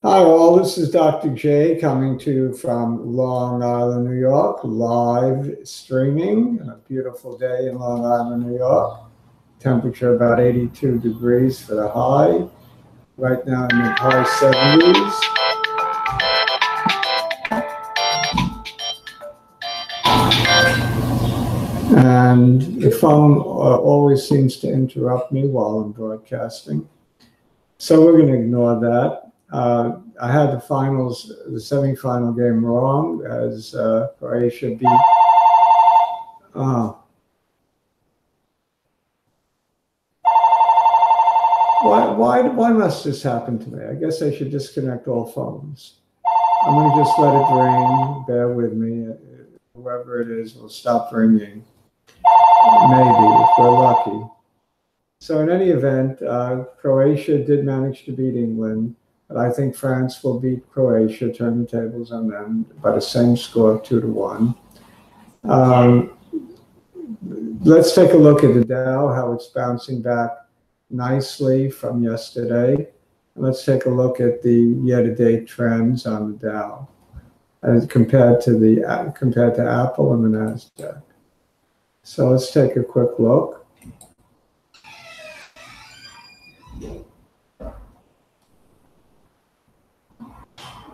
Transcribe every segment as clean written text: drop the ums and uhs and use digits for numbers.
Hi, all. This is Dr. J coming to you from Long Island, New York, live streaming. A beautiful day in Long Island, New York. Temperature about 82 degrees for the high. Right now in the high 70s. And the phone always seems to interrupt me while I'm broadcasting. So we're going to ignore that. I had the semifinal game wrong as Croatia beat. Why must this happen to me? I guess I should disconnect all phones. I'm going to just let it ring. Bear with me. Whoever it is will stop ringing. Maybe, if we're lucky. So in any event, Croatia did manage to beat England, but I think France will beat Croatia, turn the tables on them by the same score of 2-1. Let's take a look at the Dow, how it's bouncing back nicely from yesterday. And let's take a look at the year-to-date trends on the Dow as compared to Apple and the Nasdaq. So let's take a quick look.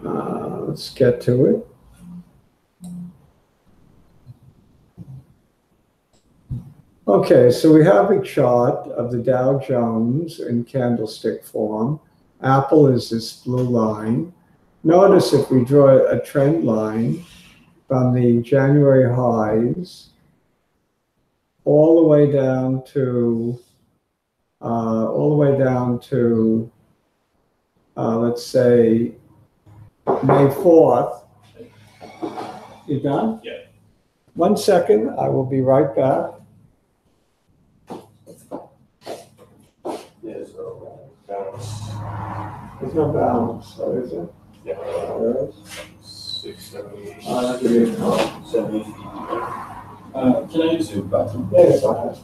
Let's get to it. Okay, so we have a chart of the Dow Jones in candlestick form. Apple is this blue line. Notice if we draw a trend line from the January highs all the way down to let's say May 4th. You done? Yeah. 1 second, I will be right back. There's no balance. There's no balance, so is it? Yeah. There is. 6, 7, 8. 7, 8. Can I use your bathroom? Yeah, go ahead.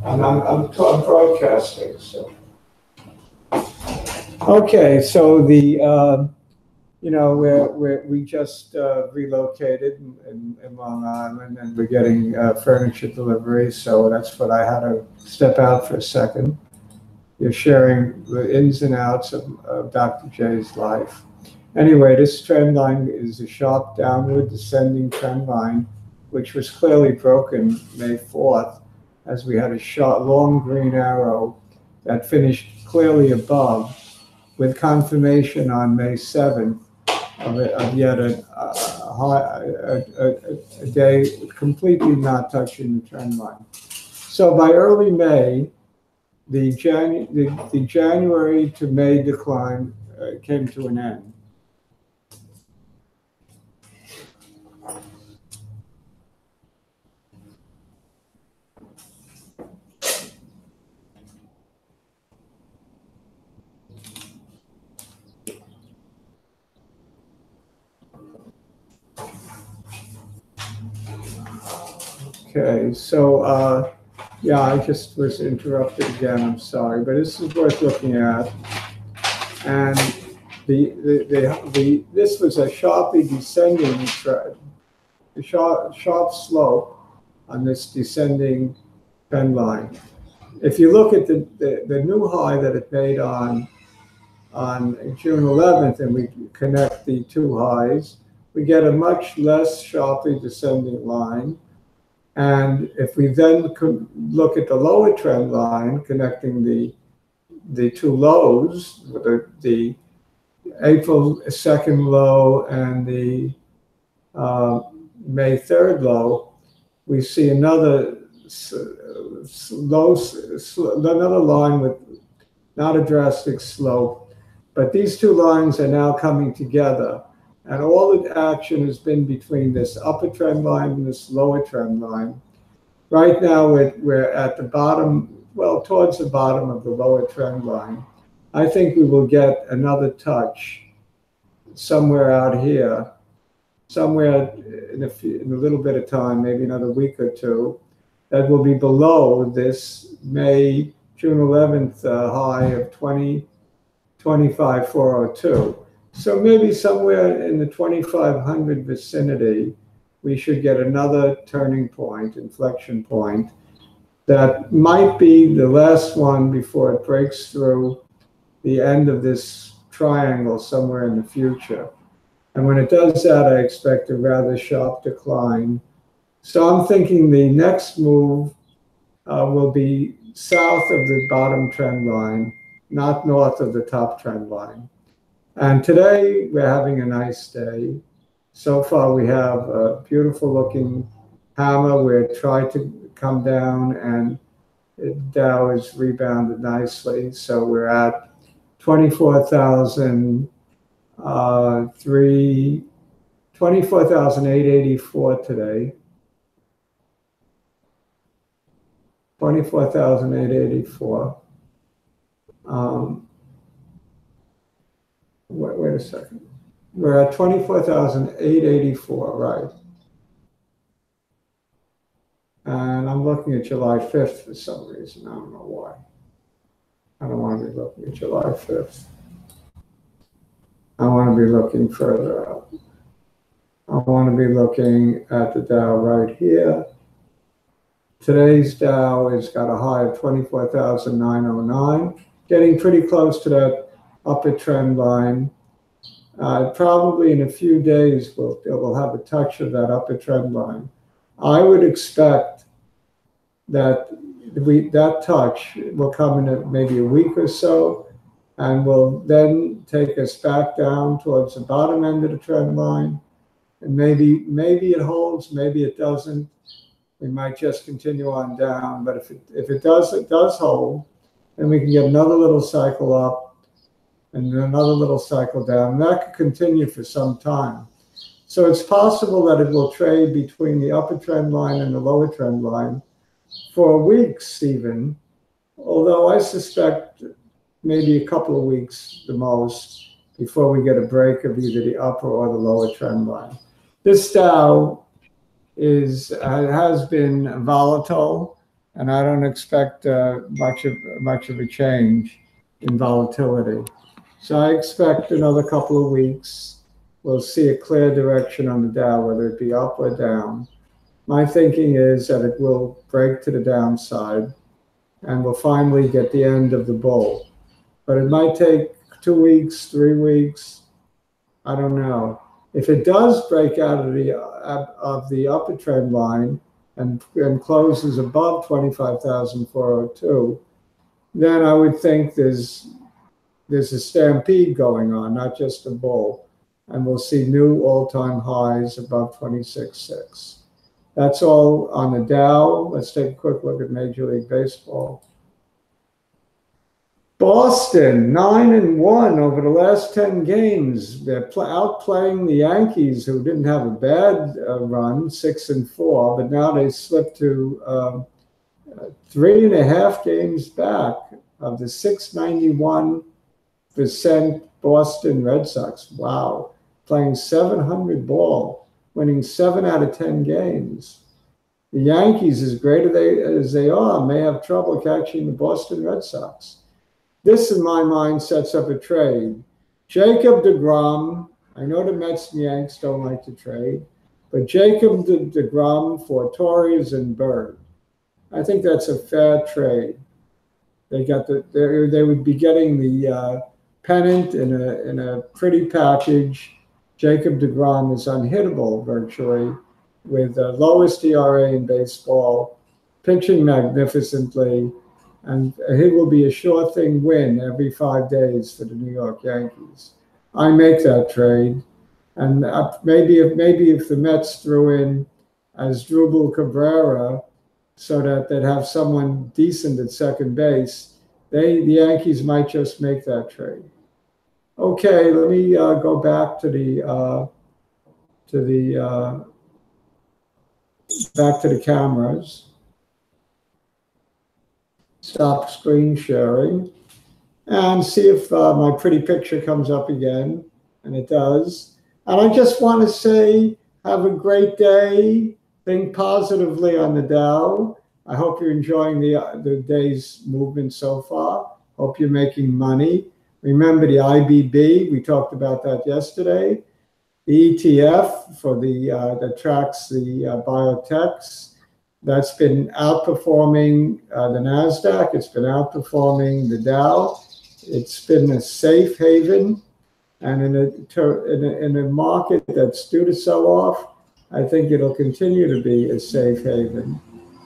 And I'm broadcasting, so. Okay, so we just relocated in Long Island, and we're getting furniture deliveries, so that's what I had to step out for a second. You're sharing the ins and outs of Dr. J's life. Anyway, this trend line is a sharp downward descending trend line, which was clearly broken May 4th, as we had a short, long green arrow that finished clearly above, with confirmation on May 7th of yet a day completely not touching the trend line. So by early May, the January to May decline came to an end. Okay, so yeah, I just was interrupted again. I'm sorry, but this is worth looking at. And this was a sharply descending trend, a sharp slope on this descending trend line. If you look at the new high that it made on June 11th, and we connect the two highs, we get a much less sharply descending line. And if we then could look at the lower trend line connecting the two lows, the April 2nd low and the May 3rd low, we see another line with not a drastic slope, but these two lines are now coming together. And all the action has been between this upper trend line and this lower trend line. Right now, we're at the bottom, well, towards the bottom of the lower trend line. I think we will get another touch somewhere out here somewhere in a little bit of time, maybe another week or two, that will be below this June 11th high of 25,402. So maybe somewhere in the 2,500 vicinity, we should get another turning point, inflection point, that might be the last one before it breaks through the end of this triangle somewhere in the future. And when it does that, I expect a rather sharp decline. So I'm thinking the next move will be south of the bottom trend line, not north of the top trend line. And today we're having a nice day. So far we have a beautiful looking hammer where it tried to come down and Dow has rebounded nicely. So we're at 24,884 today. 24,884. Wait a second. We're at 24,884, right? And I'm looking at July 5th for some reason. I don't know why. I don't want to be looking at July 5th. I want to be looking further out. I want to be looking at the Dow right here. Today's Dow has got a high of 24,909, getting pretty close to that upper trend line. Probably in a few days, we'll have a touch of that upper trend line. I would expect that that touch will come in maybe a week or so, and will then take us back down towards the bottom end of the trend line. And maybe it holds, maybe it doesn't. We might just continue on down. But if it does hold, then we can get another little cycle up and another little cycle down. And that could continue for some time. So it's possible that it will trade between the upper trend line and the lower trend line for weeks even, although I suspect maybe a couple of weeks the most before we get a break of either the upper or the lower trend line. This Dow has been volatile, and I don't expect much of a change in volatility. So I expect another couple of weeks we'll see a clear direction on the Dow, whether it be up or down. My thinking is that it will break to the downside and we'll finally get the end of the bull. But it might take 2 weeks, 3 weeks, I don't know. If it does break out of the upper trend line and closes above 25,402, then I would think there's a stampede going on, not just a bull. And we'll see new all-time highs above 26.6. That's all on the Dow. Let's take a quick look at Major League Baseball. Boston, 9-1 over the last 10 games. They're outplaying the Yankees, who didn't have a bad run, 6-4, but now they slipped to 3.5 games back of the 691% Boston Red Sox. Wow. Playing 700 ball, winning 7 out of 10 games. The Yankees, as great as they are, may have trouble catching the Boston Red Sox. This, in my mind, sets up a trade. Jacob deGrom, I know the Mets and Yanks don't like to trade, but Jacob deGrom for Torres and Bird. I think that's a fair trade. They would be getting the pennant in a pretty package. Jacob deGrom is unhittable virtually, with the lowest ERA in baseball, pitching magnificently, and he will be a sure thing win every 5 days for the New York Yankees. I make that trade, and maybe if the Mets threw in Asdrubal Cabrera, so that they'd have someone decent at second base, the Yankees might just make that trade. Okay, let me go back to the cameras. Stop screen sharing and see if my pretty picture comes up again, and it does. And I just want to say Have a great day. Think positively on the Dow. I hope you're enjoying the day's movement so far. Hope you're making money. Remember the IBB, we talked about that yesterday. The ETF for that tracks the biotechs, that's been outperforming the NASDAQ. It's been outperforming the Dow. It's been a safe haven. And in a market that's due to sell off, I think it'll continue to be a safe haven.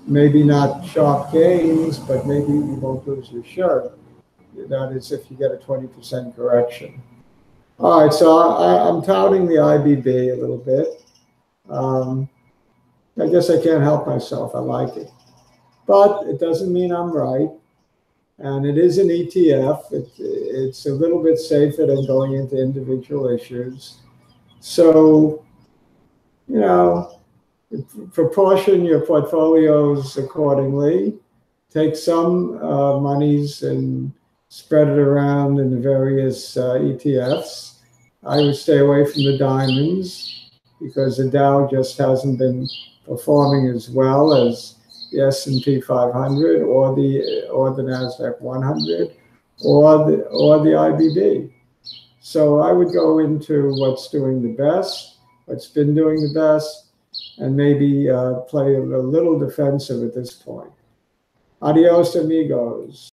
Maybe not sharp gains, but maybe you won't lose your shirt. That is if you get a 20% correction. All right, so I'm touting the IBB a little bit. I guess I can't help myself. I like it. But it doesn't mean I'm right. And it is an ETF. It's a little bit safer than going into individual issues. So, you know, proportion your portfolios accordingly. Take some monies and spread it around in the various ETFs. I would stay away from the diamonds because the Dow just hasn't been performing as well as the S&P 500 or the Nasdaq 100 or the IBB. So I would go into what's doing the best, what's been doing the best, and maybe play a little defensive at this point. Adios, amigos.